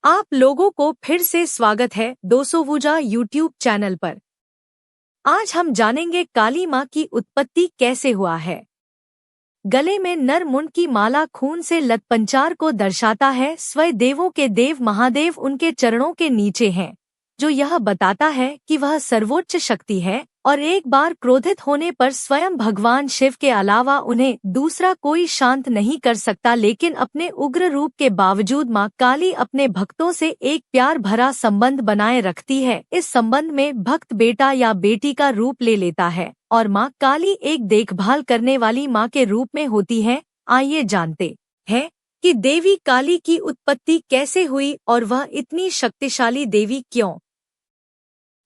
आप लोगों को फिर से स्वागत है दोसोवुजा यूट्यूब चैनल पर। आज हम जानेंगे काली माँ की उत्पत्ति कैसे हुआ है। गले में नर मुंड की माला खून से लतपंचार को दर्शाता है। स्वयं देवों के देव महादेव उनके चरणों के नीचे हैं, जो यह बताता है कि वह सर्वोच्च शक्ति है और एक बार क्रोधित होने पर स्वयं भगवान शिव के अलावा उन्हें दूसरा कोई शांत नहीं कर सकता। लेकिन अपने उग्र रूप के बावजूद माँ काली अपने भक्तों से एक प्यार भरा संबंध बनाए रखती है। इस संबंध में भक्त बेटा या बेटी का रूप ले लेता है और माँ काली एक देखभाल करने वाली माँ के रूप में होती है। आइए जानते हैं कि देवी काली की उत्पत्ति कैसे हुई और वह इतनी शक्तिशाली देवी क्यों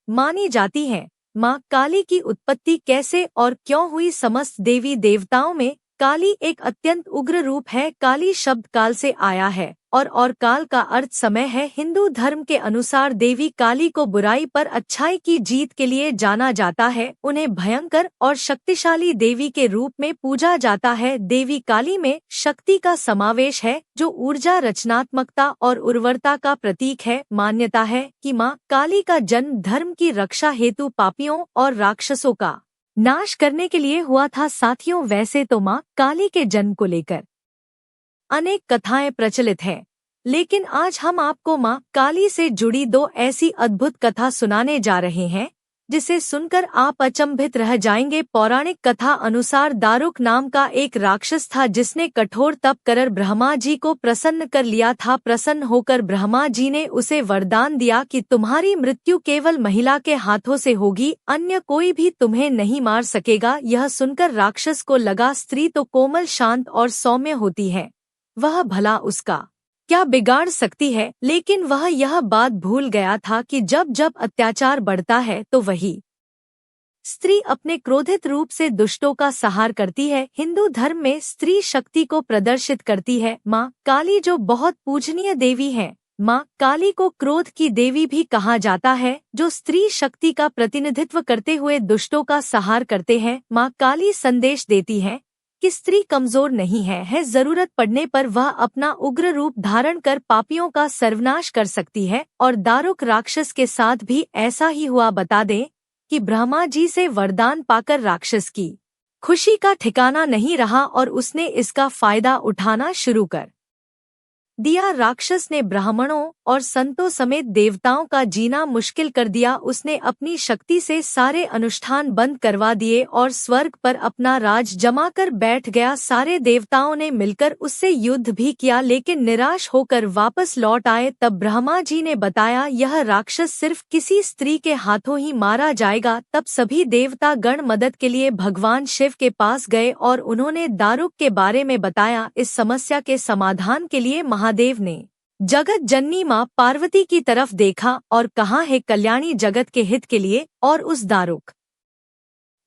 मानी जाती है। माँ काली की उत्पत्ति कैसे और क्यों हुई। समस्त देवी देवताओं में काली एक अत्यंत उग्र रूप है। काली शब्द काल से आया है और काल का अर्थ समय है। हिंदू धर्म के अनुसार देवी काली को बुराई पर अच्छाई की जीत के लिए जाना जाता है। उन्हें भयंकर और शक्तिशाली देवी के रूप में पूजा जाता है। देवी काली में शक्ति का समावेश है, जो ऊर्जा, रचनात्मकता और उर्वरता का प्रतीक है। मान्यता है कि माँ काली का जन्म धर्म की रक्षा हेतु पापियों और राक्षसों का नाश करने के लिए हुआ था। साथियों, वैसे तो माँ काली के जन्म को लेकर अनेक कथाएं प्रचलित हैं, लेकिन आज हम आपको माँ काली से जुड़ी दो ऐसी अद्भुत कथा सुनाने जा रहे हैं जिसे सुनकर आप अचंभित रह जाएंगे। पौराणिक कथा अनुसार दारुक नाम का एक राक्षस था, जिसने कठोर तप कर ब्रह्मा जी को प्रसन्न कर लिया था। प्रसन्न होकर ब्रह्मा जी ने उसे वरदान दिया कि तुम्हारी मृत्यु केवल महिला के हाथों से होगी, अन्य कोई भी तुम्हें नहीं मार सकेगा। यह सुनकर राक्षस को लगा स्त्री तो कोमल, शांत और सौम्य होती है, वह भला उसका क्या बिगाड़ सकती है। लेकिन वह यह बात भूल गया था कि जब जब अत्याचार बढ़ता है तो वही स्त्री अपने क्रोधित रूप से दुष्टों का संहार करती है। हिंदू धर्म में स्त्री शक्ति को प्रदर्शित करती है। माँ काली जो बहुत पूजनीय देवी है। माँ काली को क्रोध की देवी भी कहा जाता है, जो स्त्री शक्ति का प्रतिनिधित्व करते हुए दुष्टों का संहार करते हैं। माँ काली संदेश देती है कि स्त्री कमजोर नहीं है, जरूरत पड़ने पर वह अपना उग्र रूप धारण कर पापियों का सर्वनाश कर सकती है। और दारुक राक्षस के साथ भी ऐसा ही हुआ। बता दें कि ब्रह्मा जी से वरदान पाकर राक्षस की खुशी का ठिकाना नहीं रहा और उसने इसका फायदा उठाना शुरू कर दिया। राक्षस ने ब्राह्मणों और संतों समेत देवताओं का जीना मुश्किल कर दिया। उसने अपनी शक्ति से सारे अनुष्ठान बंद करवा दिए और स्वर्ग पर अपना राज जमाकर बैठ गया। सारे देवताओं ने मिलकर उससे युद्ध भी किया, लेकिन निराश होकर वापस लौट आए। तब ब्रह्मा जी ने बताया, यह राक्षस सिर्फ किसी स्त्री के हाथों ही मारा जाएगा। तब सभी देवता गण मदद के लिए भगवान शिव के पास गए और उन्होंने दारुक के बारे में बताया। इस समस्या के समाधान के लिए महादेव ने जगत जननी माँ पार्वती की तरफ देखा और कहा, है कल्याणी, जगत के हित के लिए और उस दारुक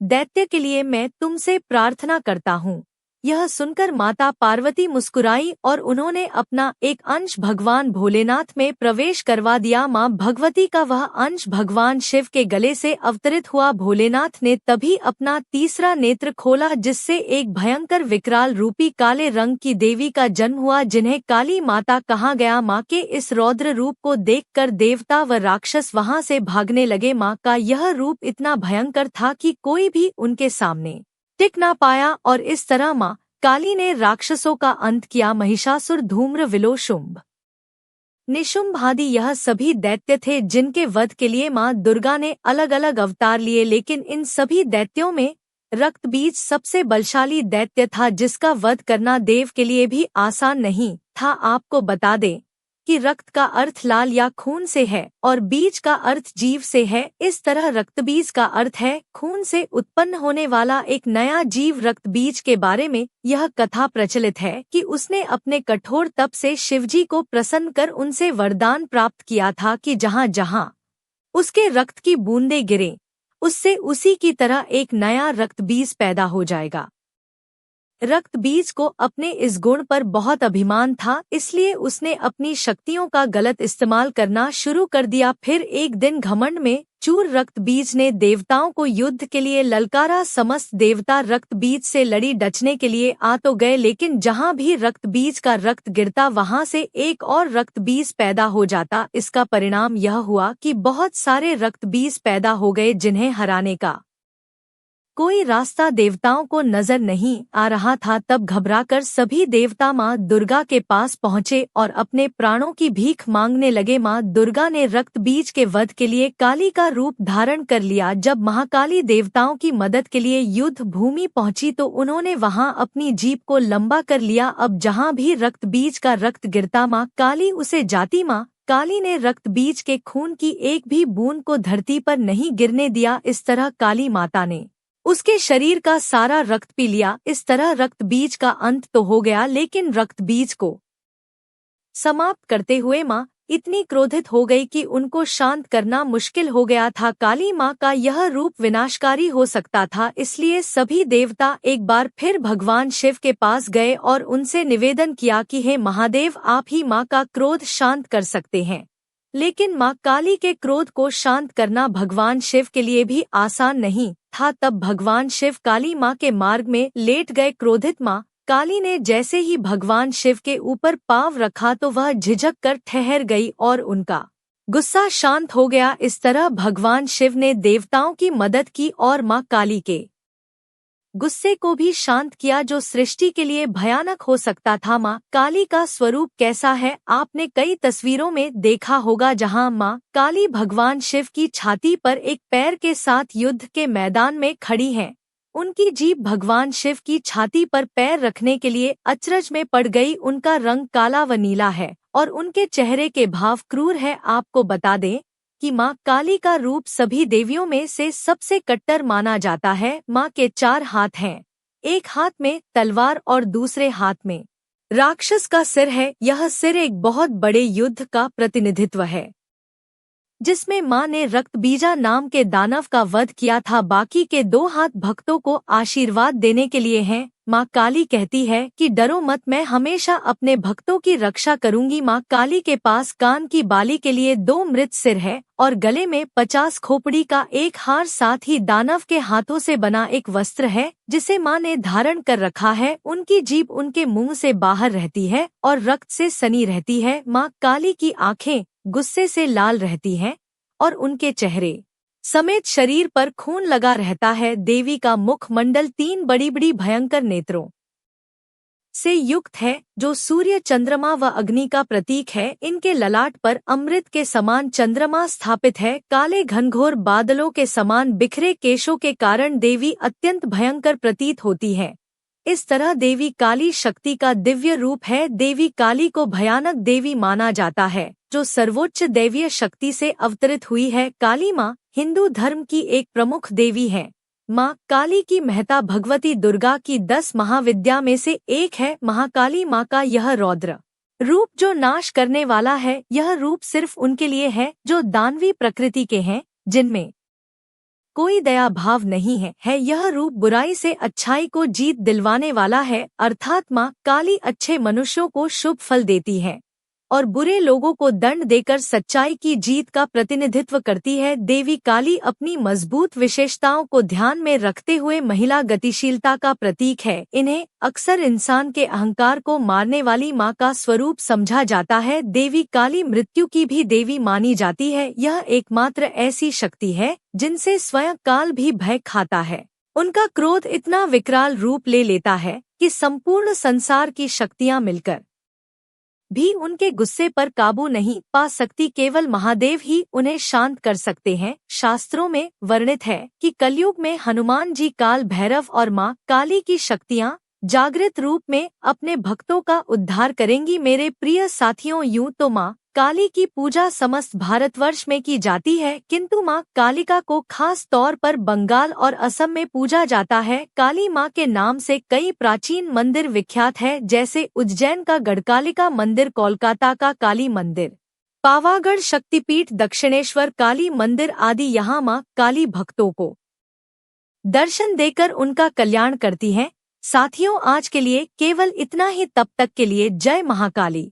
दैत्य के लिए मैं तुमसे प्रार्थना करता हूँ। यह सुनकर माता पार्वती मुस्कुराई और उन्होंने अपना एक अंश भगवान भोलेनाथ में प्रवेश करवा दिया। माँ भगवती का वह अंश भगवान शिव के गले से अवतरित हुआ। भोलेनाथ ने तभी अपना तीसरा नेत्र खोला, जिससे एक भयंकर विकराल रूपी काले रंग की देवी का जन्म हुआ, जिन्हें काली माता कहा गया। माँ के इस रौद्र रूप को देखकर देवता व राक्षस वहां से भागने लगे। माँ का यह रूप इतना भयंकर था कि कोई भी उनके सामने टिक ना पाया और इस तरह माँ काली ने राक्षसों का अंत किया। महिषासुर, धूम्र, विलो, शुंभ, निशुंभ आदि यह सभी दैत्य थे जिनके वध के लिए माँ दुर्गा ने अलग अलग अवतार लिए। लेकिन इन सभी दैत्यों में रक्तबीज सबसे बलशाली दैत्य था, जिसका वध करना देव के लिए भी आसान नहीं था। आपको बता दें कि रक्त का अर्थ लाल या खून से है और बीज का अर्थ जीव से है। इस तरह रक्तबीज का अर्थ है खून से उत्पन्न होने वाला एक नया जीव। रक्तबीज के बारे में यह कथा प्रचलित है कि उसने अपने कठोर तप से शिवजी को प्रसन्न कर उनसे वरदान प्राप्त किया था कि जहाँ जहाँ उसके रक्त की बूंदें गिरे, उससे उसी की तरह एक नया रक्तबीज पैदा हो जाएगा। रक्त बीज को अपने इस गुण पर बहुत अभिमान था, इसलिए उसने अपनी शक्तियों का गलत इस्तेमाल करना शुरू कर दिया। फिर एक दिन घमंड में चूर रक्त बीज ने देवताओं को युद्ध के लिए ललकारा। समस्त देवता रक्त बीज से लड़ी डचने के लिए आ तो गए, लेकिन जहां भी रक्त बीज का रक्त गिरता वहां से एक और रक्त बीज पैदा हो जाता। इसका परिणाम यह हुआ कि बहुत सारे रक्त बीज पैदा हो गए जिन्हें हराने का कोई रास्ता देवताओं को नजर नहीं आ रहा था। तब घबराकर सभी देवता माँ दुर्गा के पास पहुँचे और अपने प्राणों की भीख मांगने लगे। माँ दुर्गा ने रक्त बीज के वध के लिए काली का रूप धारण कर लिया। जब महाकाली देवताओं की मदद के लिए युद्ध भूमि पहुंची तो उन्होंने वहां अपनी जीभ को लंबा कर लिया। अब जहां भी रक्त बीज का रक्त गिरता माँ काली उसे जाती। माँ काली ने रक्त बीज के खून की एक भी बूंद को धरती पर नहीं गिरने दिया। इस तरह काली माता ने उसके शरीर का सारा रक्त पी लिया। इस तरह रक्त बीज का अंत तो हो गया, लेकिन रक्त बीज को समाप्त करते हुए माँ इतनी क्रोधित हो गई कि उनको शांत करना मुश्किल हो गया था। काली माँ का यह रूप विनाशकारी हो सकता था, इसलिए सभी देवता एक बार फिर भगवान शिव के पास गए और उनसे निवेदन किया कि हे महादेव, आप ही माँ का क्रोध शांत कर सकते हैं। लेकिन माँ काली के क्रोध को शांत करना भगवान शिव के लिए भी आसान नहीं था। तब भगवान शिव काली माँ के मार्ग में लेट गए। क्रोधित माँ काली ने जैसे ही भगवान शिव के ऊपर पाँव रखा तो वह झिझक कर ठहर गई और उनका गुस्सा शांत हो गया। इस तरह भगवान शिव ने देवताओं की मदद की और माँ काली के गुस्से को भी शांत किया, जो सृष्टि के लिए भयानक हो सकता था। माँ काली का स्वरूप कैसा है आपने कई तस्वीरों में देखा होगा, जहाँ माँ काली भगवान शिव की छाती पर एक पैर के साथ युद्ध के मैदान में खड़ी हैं। उनकी जीभ भगवान शिव की छाती पर पैर रखने के लिए अचरज में पड़ गई। उनका रंग काला व नीला है और उनके चेहरे के भाव क्रूर है। आपको बता दें कि माँ काली का रूप सभी देवियों में से सबसे कट्टर माना जाता है। माँ के 4 हाथ हैं, एक हाथ में तलवार और दूसरे हाथ में राक्षस का सिर है। यह सिर एक बहुत बड़े युद्ध का प्रतिनिधित्व है, जिसमें माँ ने रक्त बीजा नाम के दानव का वध किया था। बाकी के 2 हाथ भक्तों को आशीर्वाद देने के लिए हैं। माँ काली कहती है कि डरो मत, मैं हमेशा अपने भक्तों की रक्षा करूंगी। माँ काली के पास कान की बाली के लिए 2 मृत सिर है और गले में 50 खोपड़ी का एक हार, साथ ही दानव के हाथों से बना एक वस्त्र है जिसे माँ ने धारण कर रखा है। उनकी जीभ उनके मुंह से बाहर रहती है और रक्त से सनी रहती है। माँ काली की आंखें गुस्से से लाल रहती हैं और उनके चेहरे समेत शरीर पर खून लगा रहता है। देवी का मुखमंडल 3 बड़ी बड़ी भयंकर नेत्रों से युक्त है, जो सूर्य, चंद्रमा व अग्नि का प्रतीक है। इनके ललाट पर अमृत के समान चंद्रमा स्थापित है। काले घनघोर बादलों के समान बिखरे केशों के कारण देवी अत्यंत भयंकर प्रतीत होती है। इस तरह देवी काली शक्ति का दिव्य रूप है। देवी काली को भयानक देवी माना जाता है, जो सर्वोच्च दैवीय शक्ति से अवतरित हुई है। काली माँ हिंदू धर्म की एक प्रमुख देवी है। माँ काली की महत्ता भगवती दुर्गा की 10 महाविद्या में से एक है। महाकाली माँ का यह रौद्र रूप जो नाश करने वाला है, यह रूप सिर्फ उनके लिए है जो दानवी प्रकृति के हैं, जिनमें कोई दया भाव नहीं है। यह रूप बुराई से अच्छाई को जीत दिलवाने वाला है, अर्थात माँ काली अच्छे मनुष्यों को शुभ फल देती है और बुरे लोगों को दंड देकर सच्चाई की जीत का प्रतिनिधित्व करती है। देवी काली अपनी मजबूत विशेषताओं को ध्यान में रखते हुए महिला गतिशीलता का प्रतीक है। इन्हें अक्सर इंसान के अहंकार को मारने वाली माँ का स्वरूप समझा जाता है। देवी काली मृत्यु की भी देवी मानी जाती है। यह एकमात्र ऐसी शक्ति है जिनसे स्वयं काल भी भय खाता है। उनका क्रोध इतना विकराल रूप ले लेता है कि संपूर्ण संसार की शक्तियाँ मिलकर भी उनके गुस्से पर काबू नहीं पा सकती। केवल महादेव ही उन्हें शांत कर सकते हैं। शास्त्रों में वर्णित है कि कलयुग में हनुमान जी, काल भैरव और माँ काली की शक्तियाँ जागृत रूप में अपने भक्तों का उद्धार करेंगी। मेरे प्रिय साथियों, यूं तो माँ काली की पूजा समस्त भारतवर्ष में की जाती है, किंतु माँ कालिका को खास तौर पर बंगाल और असम में पूजा जाता है। काली माँ के नाम से कई प्राचीन मंदिर विख्यात है, जैसे उज्जैन का गढ़कालिका मंदिर, कोलकाता का काली मंदिर, पावागढ़ शक्तिपीठ, दक्षिणेश्वर काली मंदिर आदि। यहाँ माँ काली भक्तों को दर्शन देकर उनका कल्याण करती हैं। साथियों, आज के लिए केवल इतना ही। तब तक के लिए जय महाकाली।